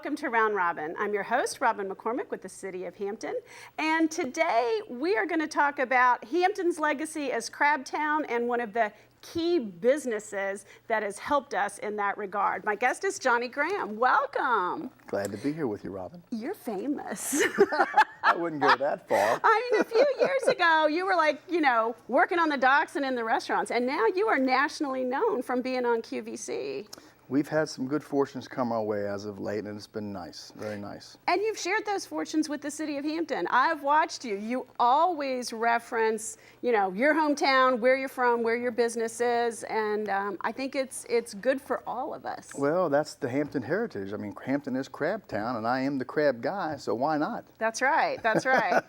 welcome to Round Robin. I'm your host, Robin McCormick with the City of Hampton. And today we are going to talk about Hampton's legacy as Crabtown and one of the key businesses that has helped us in that regard. My guest is Johnny Graham. Welcome. Glad to be here with you, Robin. You're famous. I wouldn't go that far. I mean, a few years ago, you were like, working on the docks and in the restaurants, and now you are nationally known from being on QVC. We've had some good fortunes come our way as of late, and it's been nice, very nice. And you've shared those fortunes with the City of Hampton. I've watched you. You always reference, your hometown, where you're from, where your business is, and I think it's good for all of us. Well, that's the Hampton heritage. I mean, Hampton is Crabtown, and I am the crab guy, so why not? That's right, that's right.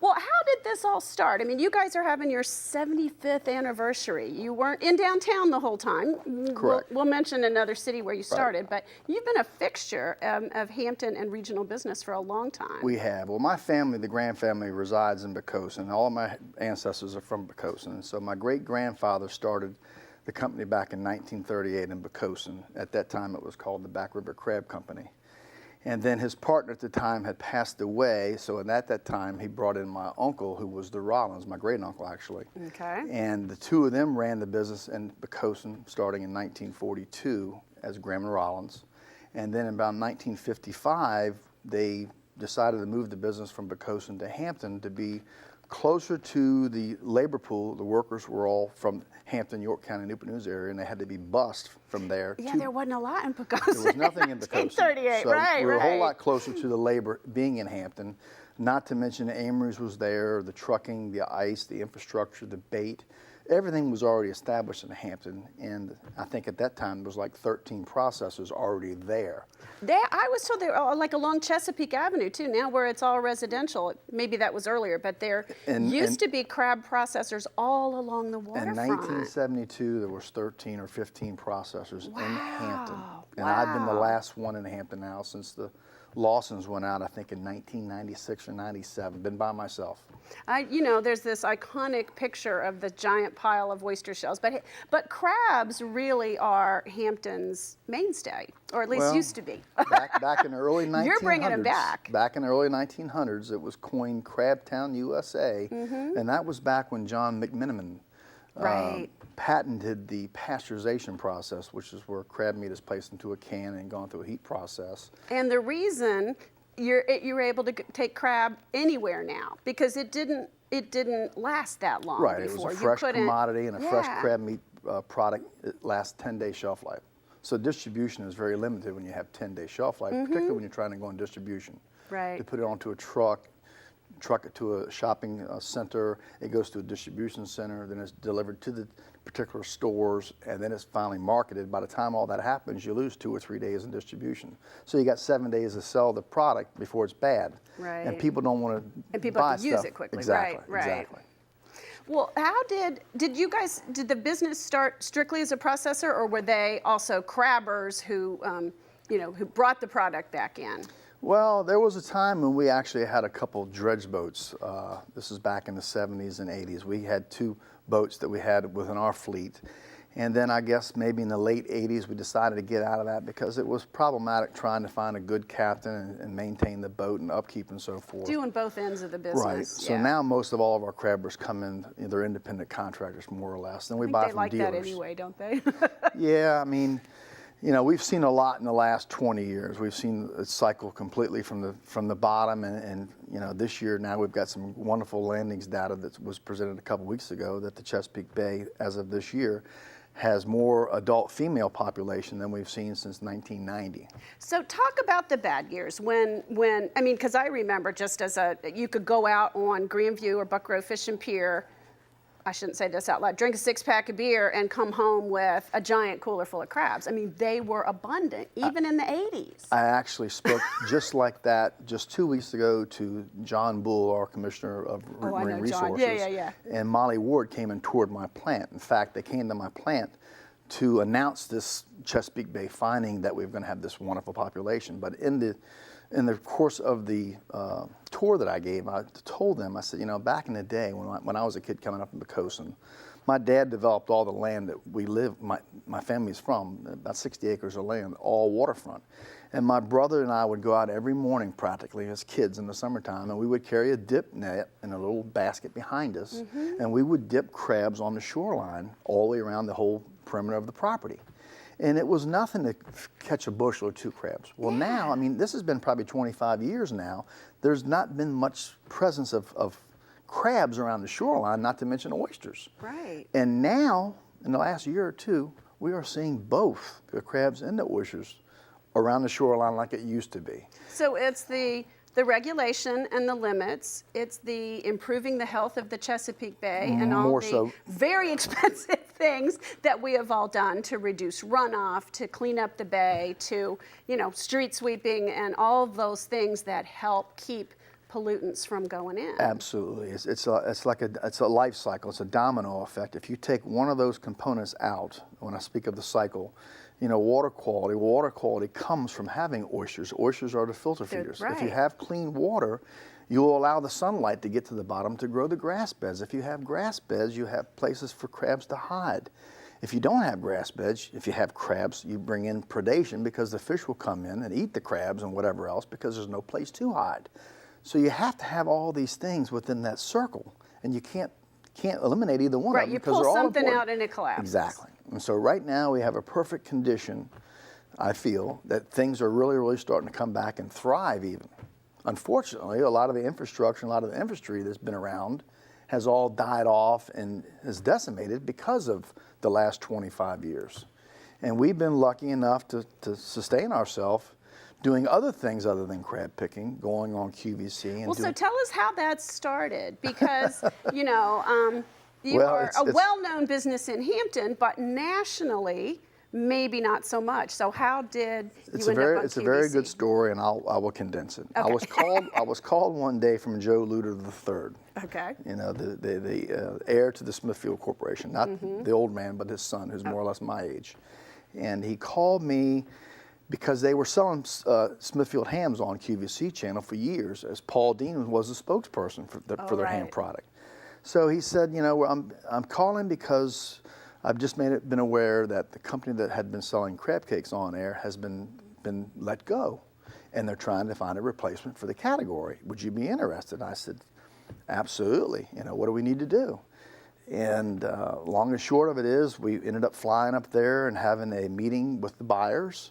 Well, how did this all start? I mean, you guys are having your 75th anniversary. You weren't in downtown the whole time. Correct. We'll mention another city where you started, but you've been a fixture of Hampton and regional business for a long time. We have. Well, my family, the Graham family, resides in Pocosin, and all of my ancestors are from Pocosin. And so my great-grandfather started the company back in 1938 in Pocosin. At that time, it was called the Back River Crab Company. And then his partner at the time had passed away, so at that time, he brought in my uncle, who was the Rollins, my great-uncle, actually. Okay. And the two of them ran the business in Pocosin starting in 1942 as Graham Rollins. And then in about 1955, they decided to move the business from Pocosin to Hampton to be closer to the labor pool. The workers were all from Hampton, York County, Newport News area, and they had to be bussed from there. Yeah, there wasn't a lot in Pocosin. There was nothing in Pocosin. 1938, so right, we were a whole right. lot closer to the labor being in Hampton. Not to mention Amory's was there, the trucking, the ice, the infrastructure, the bait. Everything was already established in Hampton, and I think at that time there was like 13 processors already there. I was told they were like along Chesapeake Avenue too, now where it's all residential. Maybe that was earlier, but there used to be crab processors all along the waterfront. In 1972, there was 13 or 15 processors in Hampton. And Wow. I've been the last one in Hampton now since the Lawsons went out, I think, in 1996 or 97. Been by myself. There's this iconic picture of the giant pile of oyster shells, but crabs really are Hampton's mainstay, or at least used to be. back in the early 1900s. You're bringing them back. Back in the early 1900s, it was coined Crabtown, USA, and that was back when John McMenamin patented the pasteurization process, which is where crab meat is placed into a can and gone through a heat process. And the reason you're able to take crab anywhere now, because it didn't last that long Right, before. it was a fresh commodity, and a fresh crab meat product, it lasts 10-day shelf life. So distribution is very limited when you have 10-day shelf life, particularly when you're trying to go on distribution. Right. You put it onto a truck it to a shopping center, it goes to a distribution center, then it's delivered to the particular stores, and then it's finally marketed. By the time all that happens, you lose 2 or 3 days in distribution. So you got 7 days to sell the product before it's bad. Right. And people don't want to And people buy have to use stuff. it quickly. Exactly, Right. exactly. Well, how did the business start strictly as a processor, or were they also crabbers who brought the product back in? Well, there was a time when we actually had a couple dredge boats. This is back in the 70s and 80s. We had 2 boats that we had within our fleet. And then I guess maybe in the late 80s, we decided to get out of that because it was problematic trying to find a good captain and maintain the boat and upkeep and so forth. Doing both ends of the business. Right. So now most of all of our crabbers come in, they're independent contractors more or less. Then we buy from dealers. They like that anyway, don't they? Yeah, I mean, we've seen a lot in the last 20 years. We've seen it cycle completely from the bottom, and this year now we've got some wonderful landings data that was presented a couple weeks ago that the Chesapeake Bay, as of this year, has more adult female population than we've seen since 1990. So talk about the bad years because I remember just you could go out on Grandview or Buck Grove Fish and Pier, I shouldn't say this out loud, drink a 6-pack of beer and come home with a giant cooler full of crabs. I mean, they were abundant, even in the 80s. I actually spoke just like that just 2 weeks ago to John Bull, our Commissioner of Marine Resources. Yeah. And Molly Ward came and toured my plant. In fact, they came to my plant to announce this Chesapeake Bay finding that we were going to have this wonderful population. But in in the course of the tour that I gave, I told them, I said, you know, back in the day when I was a kid coming up in Pocosin, my dad developed all the land that we live, my family's from, about 60 acres of land, all waterfront. And my brother and I would go out every morning practically as kids in the summertime, and we would carry a dip net in a little basket behind us, and we would dip crabs on the shoreline all the way around the whole perimeter of the property. And it was nothing to catch a bushel or two crabs. Well, now, I mean, this has been probably 25 years now. There's not been much presence of crabs around the shoreline, not to mention oysters. Right. And now, in the last year or two, we are seeing both the crabs and the oysters around the shoreline like it used to be. So it's the regulation and the limits. It's the improving the health of the Chesapeake Bay and all More the so. very expensive things that we have all done to reduce runoff, to clean up the bay, to, you know, street sweeping and all of those things that help keep pollutants from going in. Absolutely. It's a life cycle. It's a domino effect. If you take one of those components out, when I speak of the cycle, you know, water quality comes from having oysters. Oysters are the filter feeders. Right. If you have clean water, you will allow the sunlight to get to the bottom to grow the grass beds. If you have grass beds, you have places for crabs to hide. If you don't have grass beds, if you have crabs, you bring in predation because the fish will come in and eat the crabs and whatever else because there's no place to hide. So you have to have all these things within that circle, and you can't eliminate either one of them because they're all important. Right, you pull something out and it collapses. Exactly. And so right now we have a perfect condition, I feel, that things are really, really starting to come back and thrive even. Unfortunately, a lot of the infrastructure, a lot of the industry that's been around has all died off and is decimated because of the last 25 years. And we've been lucky enough to sustain ourselves doing other things other than crab picking, going on QVC. And so tell us how that started, because, you know, you are a well-known business in Hampton, but nationally, maybe not so much. So how did you end up on QVC? It's a very good story, and I will condense it. Okay. I was called one day from Joe Luter III. Okay. You know, the heir to the Smithfield Corporation, not the old man, but his son, who's more or less my age. And he called me because they were selling Smithfield hams on QVC channel for years, as Paul Dean was the spokesperson for their ham product. So he said, you know, I'm calling because I've just been aware that the company that had been selling crab cakes on air has been let go, and they're trying to find a replacement for the category. Would you be interested? I said, absolutely. You know, what do we need to do? And long and short of it is, we ended up flying up there and having a meeting with the buyers.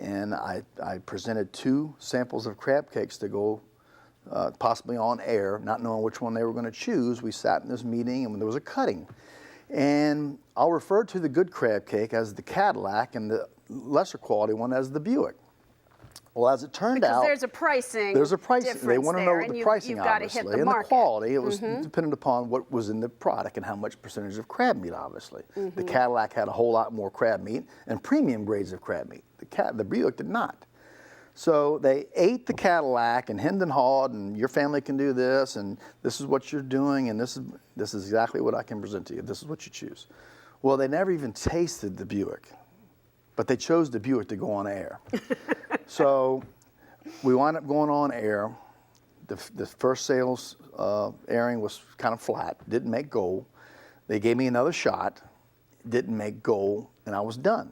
And I presented 2 samples of crab cakes to go possibly on air, not knowing which one they were going to choose. We sat in this meeting and there was a cutting. And I'll refer to the good crab cake as the Cadillac and the lesser quality one as the Buick. Well, as it turned out, there's a pricing difference. They want to know the pricing, you've got obviously, to hit the and market. The quality. It was dependent upon what was in the product and how much percentage of crab meat, obviously. The Cadillac had a whole lot more crab meat and premium grades of crab meat. The Buick did not. So they ate the Cadillac and hemmed and hawed, and your family can do this, and this is what you're doing, and this is exactly what I can present to you. This is what you choose. Well, they never even tasted the Buick, but they chose the Buick to go on air. So we wound up going on air. The first sales airing was kind of flat, didn't make gold. They gave me another shot, didn't make gold, and I was done.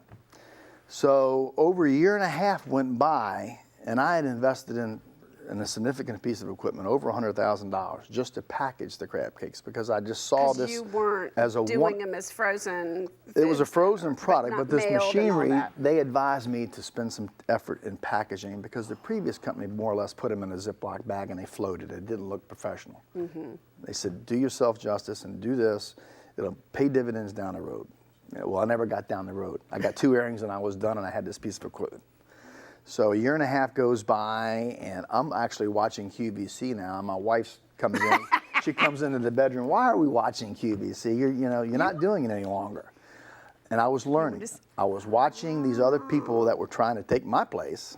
So over a year and a half went by, and I had invested in a significant piece of equipment, over $100,000, just to package the crab cakes, because I just saw this you weren't as a doing them as frozen. It was a frozen product, but this machinery, that. they advised me to spend some effort in packaging because the previous company more or less put them in a Ziploc bag and they floated. It didn't look professional. They said, do yourself justice and do this. It'll pay dividends down the road. Well, I never got down the road. I got 2 airings and I was done, and I had this piece of equipment. So a year and a half goes by, and I'm actually watching QVC now. My wife comes in. She comes into the bedroom. Why are we watching QVC? You're not doing it any longer. And I was learning. I was watching these other people that were trying to take my place,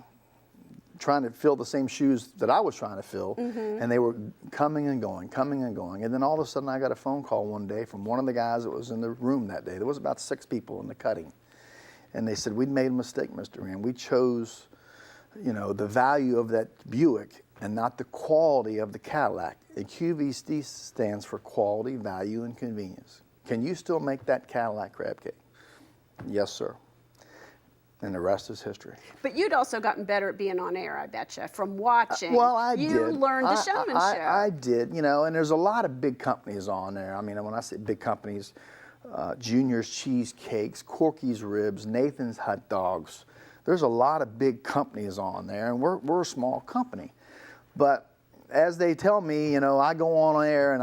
trying to fill the same shoes that I was trying to fill, and they were coming and going. And then all of a sudden I got a phone call one day from one of the guys that was in the room that day. There was about 6 people in the cutting. And they said, we'd made a mistake, Mr. Rand. We chose, you know, the value of that Buick and not the quality of the Cadillac. And QVC stands for quality, value, and convenience. Can you still make that Cadillac crab cake? Yes, sir. And the rest is history. But you'd also gotten better at being on air, I betcha, from watching. Well, I did. You learned the showmanship. I did, you know, and there's a lot of big companies on there. I mean, when I say big companies, Junior's Cheesecakes, Corky's Ribs, Nathan's Hot Dogs. There's a lot of big companies on there, and we're a small company. But as they tell me, you know, I go on air and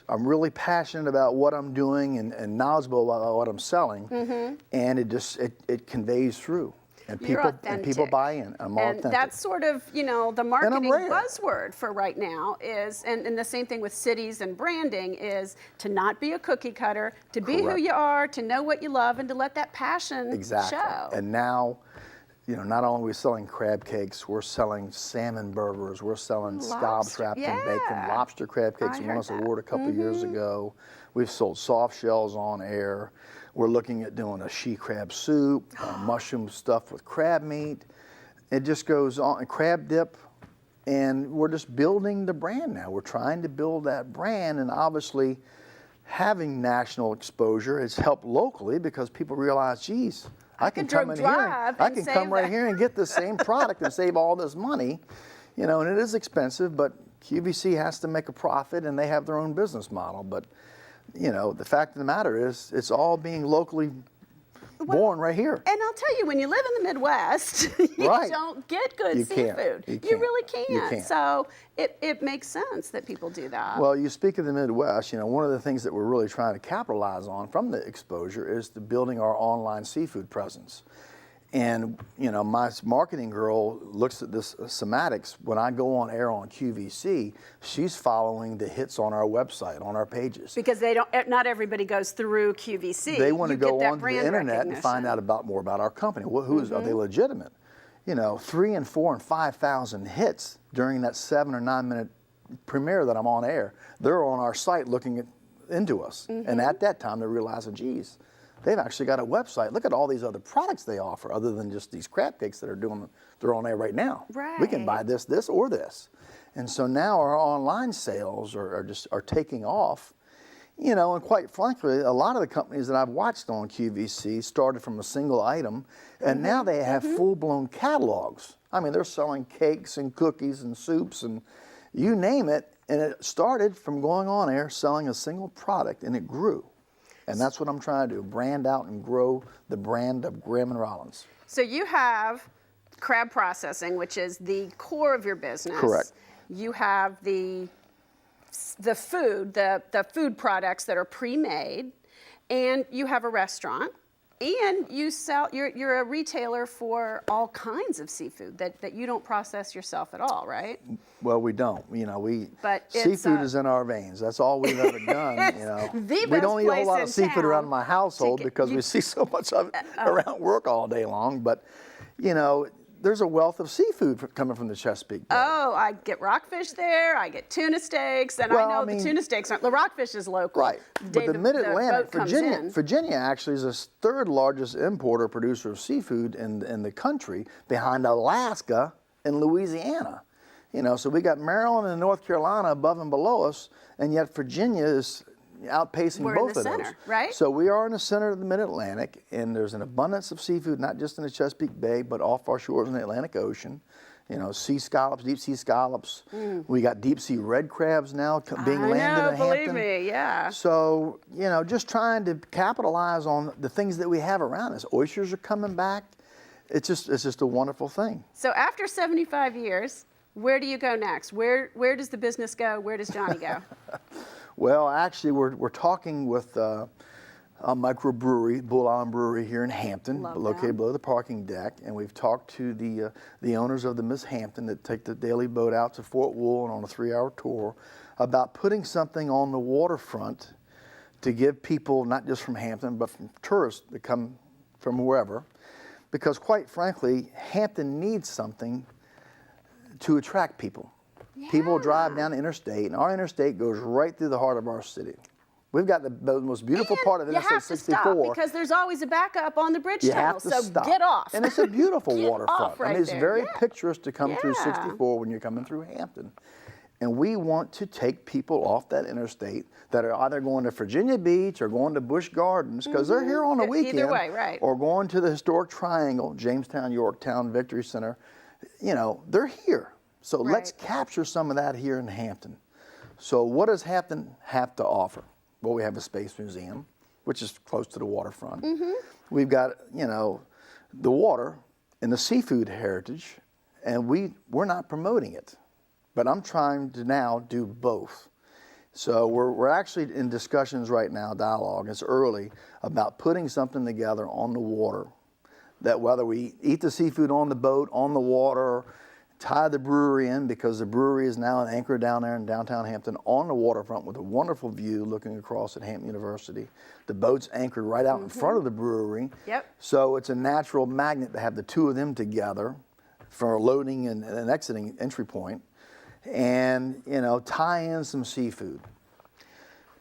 I'm really passionate about what I'm doing and knowledgeable about what I'm selling, and it conveys through. And people buy in. I'm authentic. And that's sort of, you know, the marketing buzzword for right now is, and the same thing with cities and branding is to not be a cookie cutter, to be who you are, to know what you love, and to let that passion show. And now, you know, not only are we selling crab cakes, we're selling salmon burgers, we're selling scallops wrapped in bacon, lobster crab cakes. We won us an award a couple years ago. We've sold soft shells on air. We're looking at doing a she crab soup, mushroom stuffed with crab meat. It just goes on, and crab dip. And we're just building the brand now. We're trying to build that brand, and obviously having national exposure has helped locally because people realize, geez, I can come in here. I can come right here and get the same product and save all this money, you know. And it is expensive, but QVC has to make a profit, and they have their own business model. But you know, the fact of the matter is, it's all being locally born right here. And I'll tell you, when you live in the Midwest, you don't get good seafood. You really can't. So it makes sense that people do that. Well, you speak of the Midwest, you know, one of the things that we're really trying to capitalize on from the exposure is the building our online seafood presence. And, you know, my marketing girl looks at this semantics. When I go on air on QVC, she's following the hits on our website, on our pages. Because not everybody goes through QVC. They want to go on the internet and find out more about our company. Are they legitimate? You know, 3,000 and 4,000 and 5,000 hits during that 7 or 9 minute premiere that I'm on air. They're on our site looking into us. And at that time, they're realizing, geez, they've actually got a website. Look at all these other products they offer other than just these crab cakes that they're on there right now. We can buy this, or this. And so now our online sales are taking off. You know, and quite frankly, a lot of the companies that I've watched on QVC started from a single item, and now they have full-blown catalogs. I mean, they're selling cakes and cookies and soups and you name it, and it started from going on air, selling a single product, and it grew. And that's what I'm trying to do, brand out and grow the brand of Graham Rollins. So you have crab processing, which is the core of your business. Correct. You have the food products that are pre-made, and you have a restaurant, and you sell. You're a retailer for all kinds of seafood that you don't process yourself at all, right? Well, we don't. You know, But seafood is in our veins. That's all we've ever done. You know, we don't eat a whole lot of seafood around my household because we see so much of it around work all day long. But you know, there's a wealth of seafood coming from the Chesapeake Bay. Oh, I get rockfish there. I get tuna steaks, and I know the tuna steaks aren't. The rockfish is local. Right, but the Mid-Atlantic, Virginia actually is the third largest importer producer of seafood in the country, behind Alaska and Louisiana. You know, so we got Maryland and North Carolina above and below us, and yet Virginia is outpacing both of those. We're in the center, right? So we are in the center of the Mid-Atlantic, and there's an abundance of seafood, not just in the Chesapeake Bay, but off our shores in the Atlantic Ocean. You know, sea scallops, deep sea scallops. We got deep sea red crabs now being landed in Hampton. Believe me, yeah. So, you know, just trying to capitalize on the things that we have around us. Oysters are coming back. It's just a wonderful thing. So after 75 years, where do you go next? Where does the business go? Where does Johnny go? Well, actually, we're talking with a microbrewery, Bull Island Brewery here in Hampton, located below the parking deck, and we've talked to the owners of the Miss Hampton that take the daily boat out to Fort Wool and on a 3-hour tour about putting something on the waterfront to give people, not just from Hampton, but from tourists that come from wherever, because quite frankly, Hampton needs something to attract people. People drive down the interstate, and our interstate goes right through the heart of our city. We've got the most beautiful part of you Interstate have to 64. stop because there's always a backup on the bridge You tunnel. have to So stop. get off. And it's a beautiful Get waterfront. off right I mean, it's there. very Yeah. picturesque to come through Yeah. 64 when you're coming through Hampton. And we want to take people off that interstate that are either going to Virginia Beach or going to Busch Gardens because they're here on a weekend. Either way, right. Or going to the historic triangle, Jamestown, Yorktown, Victory Center. You know, they're here. So let's capture some of that here in Hampton. So what does Hampton have to offer? Well, we have a space museum, which is close to the waterfront. We've got, you know, the water and the seafood heritage, and we're not promoting it. But I'm trying to now do both. So we're actually in discussions right now, dialogue, it's early, about putting something together on the water that whether we eat the seafood on the boat, on the water, tie the brewery in because the brewery is now an anchor down there in downtown Hampton on the waterfront with a wonderful view looking across at Hampton University. The boat's anchored right out in front of the brewery. Yep. So it's a natural magnet to have the two of them together for a loading and an exiting entry point. And, you know, tie in some seafood.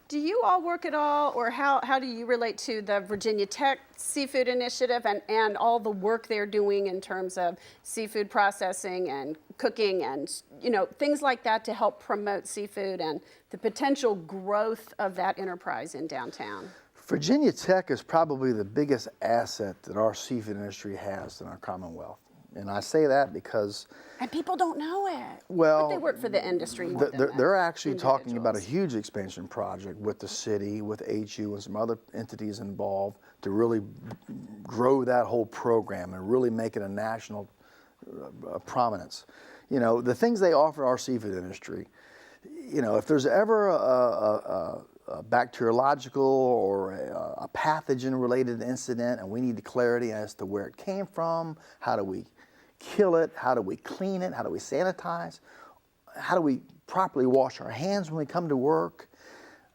Do you all work at all, or how do you relate to the Virginia Tech Seafood Initiative and all the work they're doing in terms of seafood processing and cooking and, you know, things like that to help promote seafood and the potential growth of that enterprise in downtown? Virginia Tech is probably the biggest asset that our seafood industry has in our Commonwealth. And I say that because... And people don't know it. Well, but they work for the industry more than they're actually talking about a individuals. huge expansion project with the city, with HU, and some other entities involved to really grow that whole program and really make it a national prominence. You know, the things they offer our seafood industry, you know, if there's ever a bacteriological or a pathogen-related incident and we need clarity as to where it came from, how do we kill it, how do we clean it, how do we sanitize, how do we properly wash our hands when we come to work,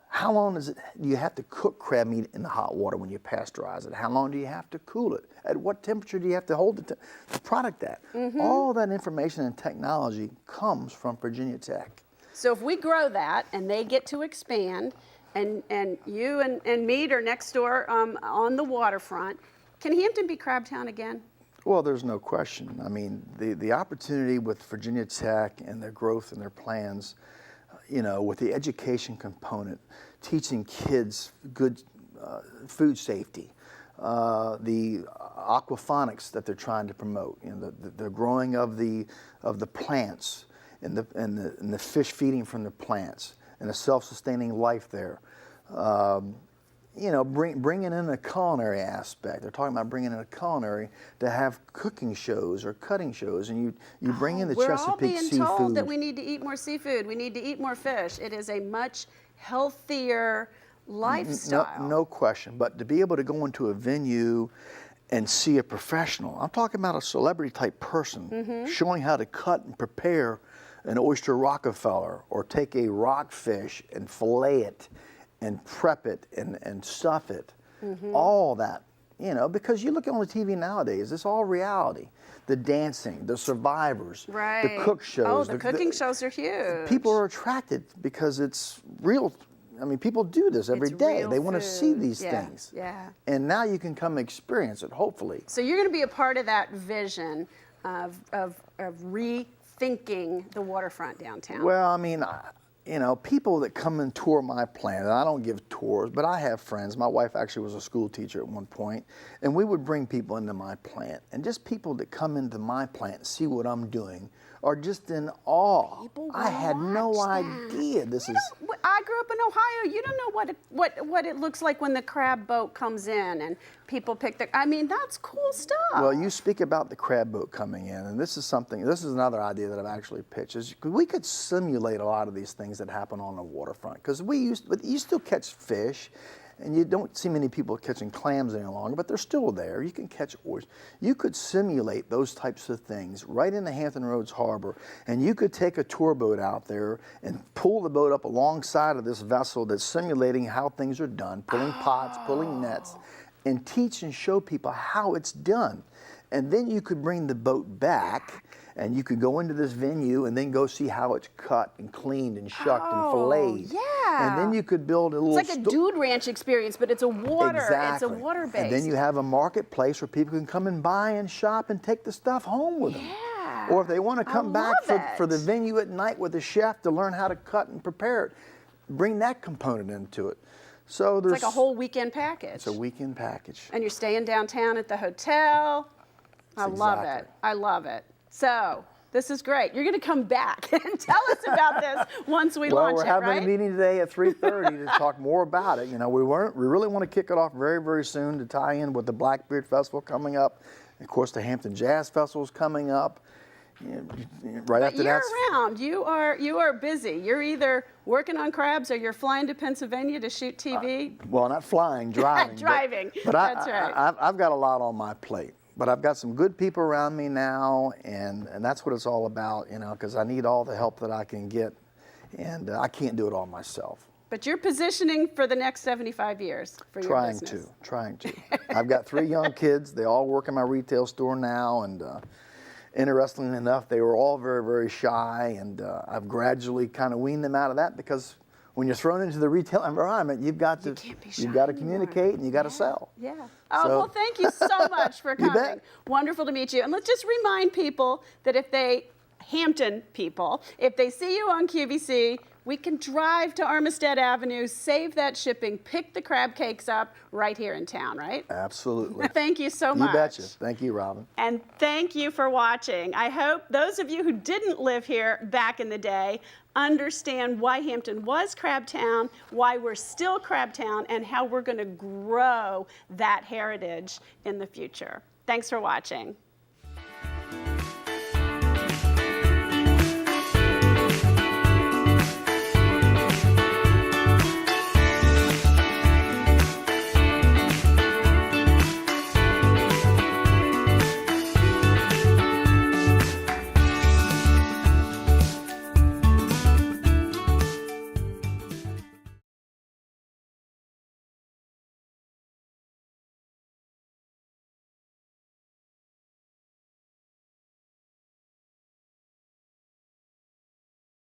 how long do you have to cook crab meat in the hot water when you pasteurize it, how long do you have to cool it, at what temperature do you have to hold the product at. All that information and technology comes from Virginia Tech. So if we grow that and they get to expand, and you and Meade are next door on the waterfront, can Hampton be Crabtown again? Well, there's no question. I mean, the opportunity with Virginia Tech and their growth and their plans, you know, with the education component, teaching kids good food safety, the aquaponics that they're trying to promote, you know, the growing of the plants and the fish feeding from the plants and a self-sustaining life there. You know, bringing in a culinary aspect. They're talking about bringing in a culinary to have cooking shows or cutting shows, and you bring in the We're Chesapeake all being seafood. told that we need to eat more seafood. We need to eat more fish. It is a much healthier lifestyle. No question. But to be able to go into a venue and see a professional, I'm talking about a celebrity type person, showing how to cut and prepare an oyster Rockefeller or take a rockfish and fillet it and prep it and stuff it, all that, you know, because you look on the TV nowadays, it's all reality. The dancing, the survivors, the cook shows. Oh, the cooking shows are huge. People are attracted because it's real. I mean, people do this every It's day. real They want to see food. these Yeah, things. yeah. And now you can come experience it, hopefully. So you're going to be a part of that vision of rethinking the waterfront downtown. Well, I mean, you know, people that come and tour my plant, and I don't give tours, but I have friends. My wife actually was a school teacher at one point, and we would bring people into my plant. And just people that come into my plant and see what I'm doing are just in awe. People I had no watch that. idea this is... I grew up in Ohio. You don't know what it looks like when the crab boat comes in and people pick the. I mean, that's cool stuff. Well, you speak about the crab boat coming in, and this is another idea that I've actually pitched, is we could simulate a lot of these things that happen on the waterfront, because you still catch fish, and you don't see many people catching clams any longer, but they're still there. You can catch oysters. You could simulate those types of things right in the Hampton Roads Harbor, and you could take a tour boat out there and pull the boat up alongside of this vessel that's simulating how things are done, pulling pots, pulling nets, and teach and show people how it's done. And then you could bring the boat back And you could go into this venue and then go see how it's cut and cleaned and shucked and filleted. Yeah. And then you could build a little. It's like a dude ranch experience, but it's a water. Exactly. It's a water base. And then you have a marketplace where people can come and buy and shop and take the stuff home with them. Yeah. Or if they want to come back love for the it. venue at night with the chef to learn how to cut and prepare it, bring that component into it. So there's It's like a whole weekend package. It's a weekend package. And you're staying downtown at the hotel. I love it. Exactly. I love it. So this is great. You're going to come back and tell us about this once we launch it, right? Well, we're having a meeting today at 3:30 to talk more about it. You know, we really want to kick it off very, very soon to tie in with the Blackbeard Festival coming up. And of course, the Hampton Jazz Festival is coming up. Right after that. Year-round, you are busy. You're either working on crabs or you're flying to Pennsylvania to shoot TV. Well, not flying, driving. Driving. But That's right. I've got a lot on my plate. But I've got some good people around me now, and that's what it's all about, you know, because I need all the help that I can get, and I can't do it all myself. But you're positioning for the next 75 years for your business. Trying to. I've got 3 young kids. They all work in my retail store now, and interestingly enough, they were all very, very shy, and I've gradually kind of weaned them out of that because when you're thrown into the retail environment, you've got to communicate and you got to sell. Yeah. Oh, well, thank you so much for coming. You bet. Wonderful to meet you. And let's just remind people that Hampton people, if they see you on QVC, we can drive to Armistead Avenue, save that shipping, pick the crab cakes up right here in town, right? Absolutely. Thank you so much. You betcha. Thank you, Robin. And thank you for watching. I hope those of you who didn't live here back in the day understand why Hampton was Crabtown, why we're still Crabtown, and how we're going to grow that heritage in the future. Thanks for watching.